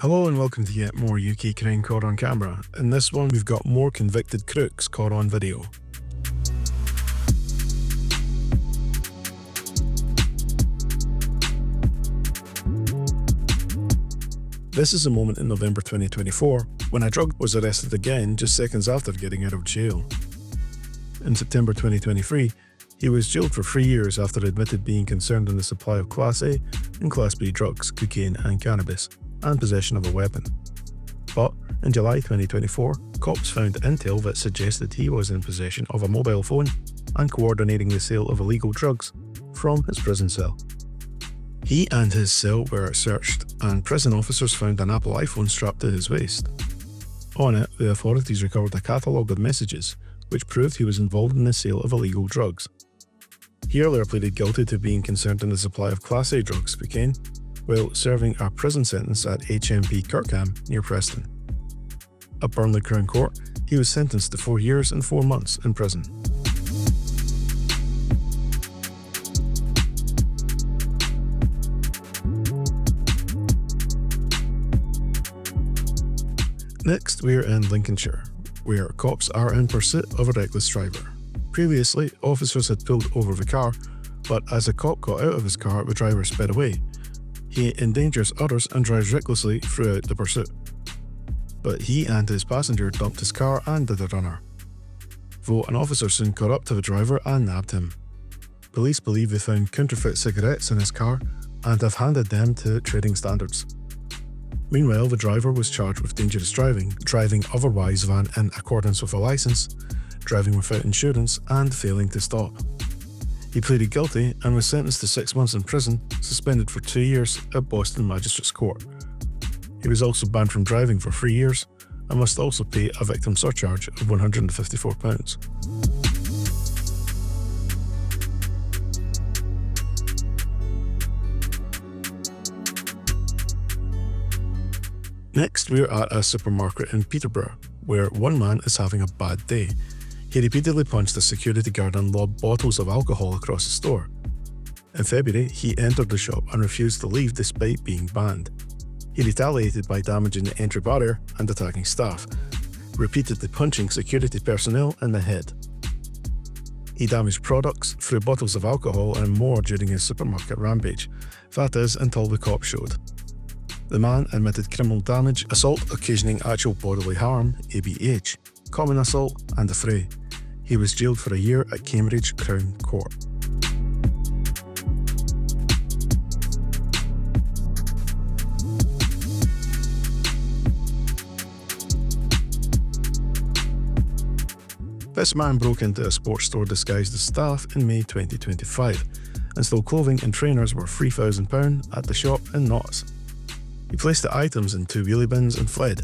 Hello and welcome to yet more UK crime caught on camera. In this one we've got more convicted crooks caught on video. This is a moment in November 2024 when a drug was arrested again just seconds after getting out of jail. In September 2023, he was jailed for 3 years after admitted being concerned in the supply of Class A and Class B drugs, cocaine and cannabis, and possession of a weapon. But in July 2024, cops found intel that suggested he was in possession of a mobile phone and coordinating the sale of illegal drugs from his prison cell. He and his cell were searched, and prison officers found an Apple iPhone strapped to his waist. On it, the authorities recovered a catalogue of messages which proved he was involved in the sale of illegal drugs. He earlier pleaded guilty to being concerned in the supply of Class A drugs, cocaine, while serving a prison sentence at HMP Kirkham near Preston. At Burnley Crown Court, he was sentenced to 4 years and 4 months in prison. Next, we're in Lincolnshire, where cops are in pursuit of a reckless driver. Previously, officers had pulled over the car, but as a cop got out of his car, the driver sped away. He endangers others and drives recklessly throughout the pursuit. But he and his passenger dumped his car and did a runner. Though an officer soon caught up to the driver and nabbed him. Police believe they found counterfeit cigarettes in his car and have handed them to trading standards. Meanwhile, the driver was charged with dangerous driving, driving otherwise than in accordance with a licence, driving without insurance, and failing to stop. He pleaded guilty and was sentenced to 6 months in prison, suspended for 2 years at Boston Magistrates Court. He was also banned from driving for 3 years and must also pay a victim surcharge of £154. Next, we're at a supermarket in Peterborough, where one man is having a bad day. He repeatedly punched a security guard and lobbed bottles of alcohol across the store. In February, he entered the shop and refused to leave despite being banned. He retaliated by damaging the entry barrier and attacking staff, repeatedly punching security personnel in the head. He damaged products, threw bottles of alcohol and more during his supermarket rampage, that is, until the cops showed. The man admitted criminal damage, assault occasioning actual bodily harm, ABH, common assault and affray. He was jailed for a year at Cambridge Crown Court. This man broke into a sports store disguised as staff in May 2025 and stole clothing and trainers worth £3,000 at the shop in Notts. He placed the items in 2 wheelie bins and fled.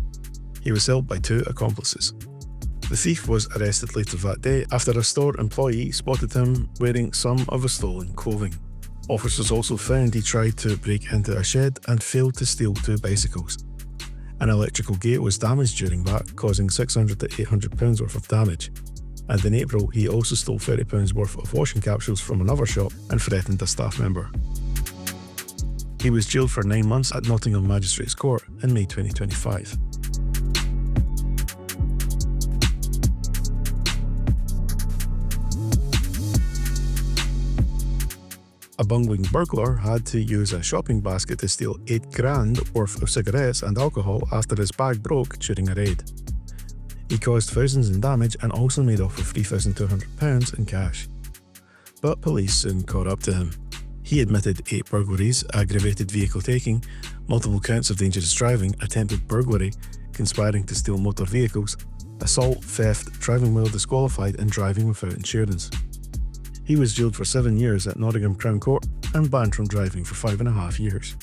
He was held by 2 accomplices. The thief was arrested later that day after a store employee spotted him wearing some of the stolen clothing. Officers also found he tried to break into a shed and failed to steal 2 bicycles. An electrical gate was damaged during that, causing £600 to £800 worth of damage. And in April, he also stole £30 worth of washing capsules from another shop and threatened a staff member. He was jailed for 9 months at Nottingham Magistrates Court in May 2025. A bungling burglar had to use a shopping basket to steal £8,000 worth of cigarettes and alcohol after his bag broke during a raid. He caused thousands in damage and also made off with £3,200 in cash. But police soon caught up to him. He admitted 8 burglaries, aggravated vehicle taking, multiple counts of dangerous driving, attempted burglary, conspiring to steal motor vehicles, assault, theft, driving while disqualified and driving without insurance. He was jailed for 7 years at Nottingham Crown Court and banned from driving for 5.5 years.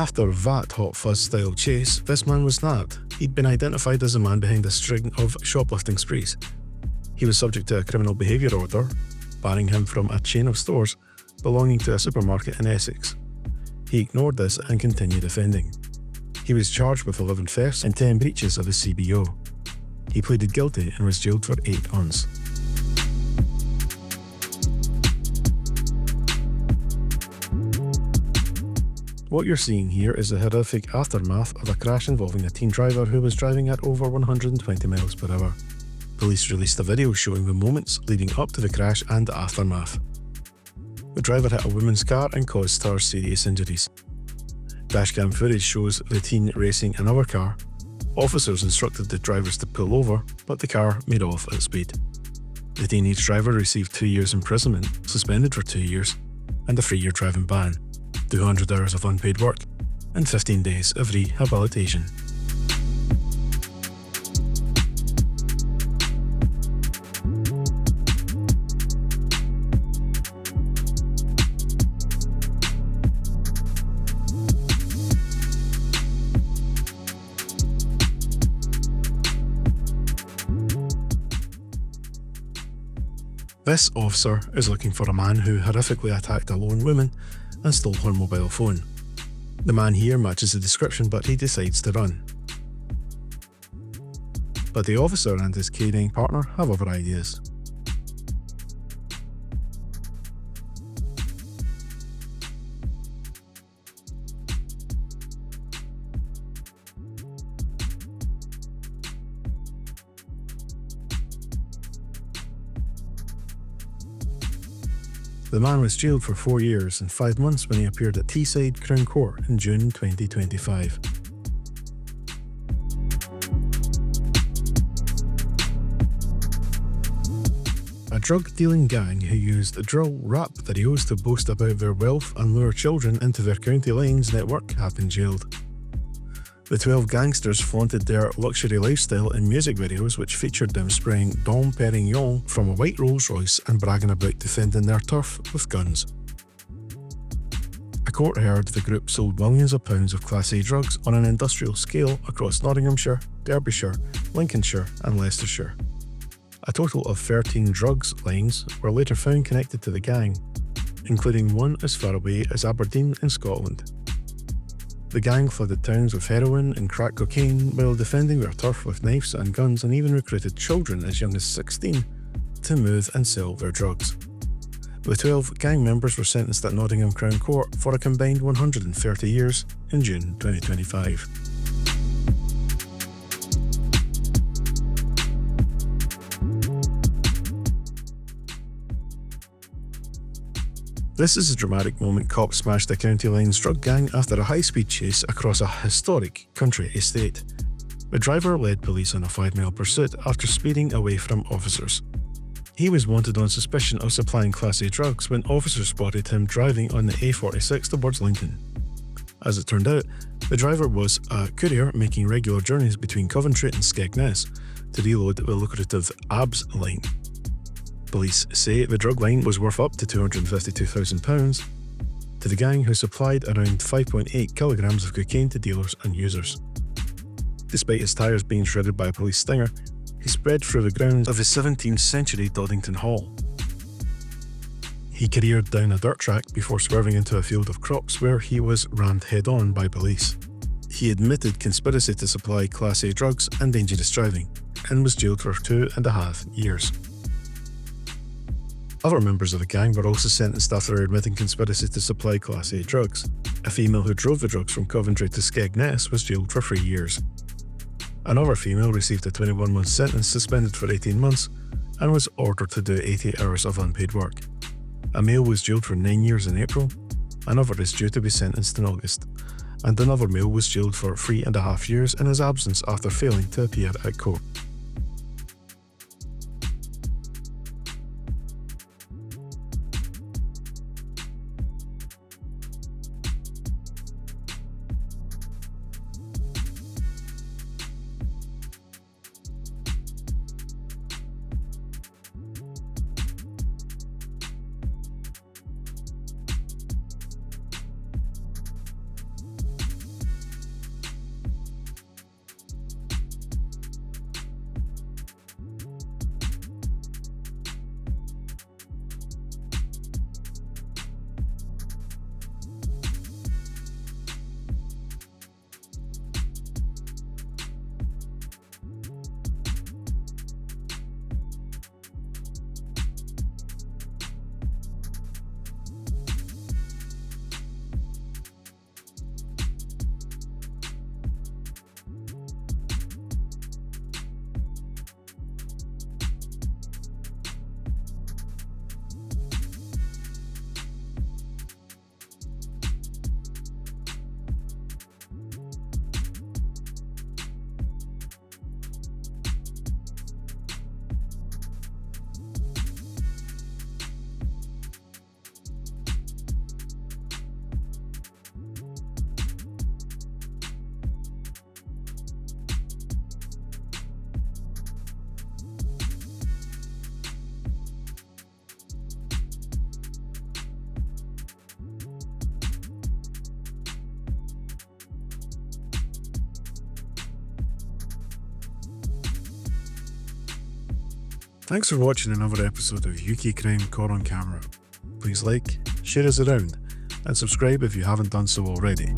After that hot fuzz-style chase, this man was nabbed. He'd been identified as the man behind a string of shoplifting sprees. He was subject to a criminal behaviour order, barring him from a chain of stores belonging to a supermarket in Essex. He ignored this and continued offending. He was charged with 11 thefts and 10 breaches of his CBO. He pleaded guilty and was jailed for 8 months. What you're seeing here is the horrific aftermath of a crash involving a teen driver who was driving at over 120 miles per hour. Police released a video showing the moments leading up to the crash and the aftermath. The driver hit a woman's car and caused her serious injuries. Dashcam footage shows the teen racing another car. Officers instructed the drivers to pull over, but the car made off at speed. The teenage driver received 2 years imprisonment, suspended for 2 years, and a 3-year driving ban, 200 hours of unpaid work, and 15 days of rehabilitation. This officer is looking for a man who horrifically attacked a lone woman and stole her mobile phone. The man here matches the description, but he decides to run. But the officer and his canine partner have other ideas. The man was jailed for 4 years and 5 months when he appeared at Teesside Crown Court in June 2025. A drug-dealing gang who used drill rap videos to boast about their wealth and lure children into their county lines network have been jailed. The 12 gangsters flaunted their luxury lifestyle in music videos which featured them spraying Dom Perignon from a white Rolls Royce and bragging about defending their turf with guns. A court heard the group sold millions of pounds of Class A drugs on an industrial scale across Nottinghamshire, Derbyshire, Lincolnshire and Leicestershire. A total of 13 drugs lines were later found connected to the gang, including one as far away as Aberdeen in Scotland. The gang flooded towns with heroin and crack cocaine while defending their turf with knives and guns, and even recruited children as young as 16 to move and sell their drugs. The 12 gang members were sentenced at Nottingham Crown Court for a combined 130 years in June 2025. This is a dramatic moment cops smashed a County Lines drug gang after a high-speed chase across a historic country estate. The driver led police on a 5-mile pursuit after speeding away from officers. He was wanted on suspicion of supplying Class A drugs when officers spotted him driving on the A46 towards Lincoln. As it turned out, the driver was a courier making regular journeys between Coventry and Skegness to reload the lucrative ABS line. Police say the drug line was worth up to £252,000 to the gang who supplied around 5.8 kilograms of cocaine to dealers and users. Despite his tyres being shredded by a police stinger, he spread through the grounds of his 17th century Doddington Hall. He careered down a dirt track before swerving into a field of crops where he was rammed head-on by police. He admitted conspiracy to supply Class A drugs and dangerous driving, and was jailed for 2.5 years. Other members of the gang were also sentenced after admitting conspiracy to supply Class A drugs. A female who drove the drugs from Coventry to Skegness was jailed for 3 years. Another female received a 21-month sentence, suspended for 18 months, and was ordered to do 80 hours of unpaid work. A male was jailed for 9 years in April, another is due to be sentenced in August, and another male was jailed for 3.5 years in his absence after failing to appear at court. Thanks for watching another episode of UK Crime Caught on Camera. Please like, share us around, and subscribe if you haven't done so already.